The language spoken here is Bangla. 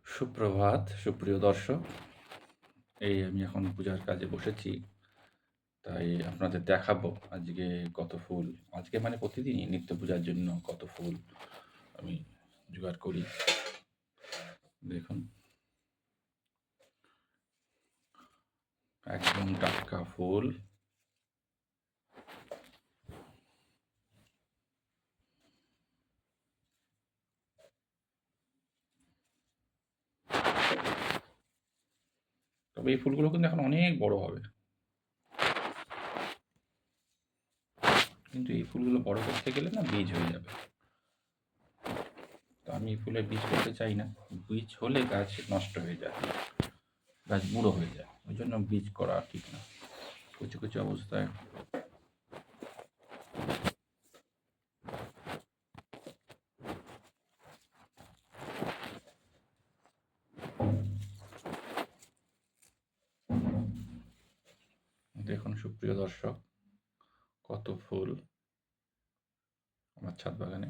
সুপ্রভাত, সুপ্রিয় দর্শক। এই আমি এখন পূজার কাজে বসেছি। তাই আপনাদের দেখাবো আজকে কত ফুল, আজকে মানে প্রতিদিনই নিত্য পূজার জন্য কত ফুল আমি জোগাড় করি। দেখুন, একদম টাটকা ফুল। তবে এই ফুলগুলো কিন্তু এখন অনেক বড় হবে। কিন্তু এই ফুলগুলো বড় করতে গেলে না বীজ হয়ে যাবে। তো আমি এই ফুলের বীজ করতে চাই না। বীজ হলে গাছ নষ্ট হয়ে যায়, গাছ বুড়ো হয়ে যায়। ওই জন্য বীজ করা ঠিক না। কুচি কুচি অবস্থায় দেখুন সুপ্রিয় দর্শক, কত ফুল আমার ছাদ বাগানে।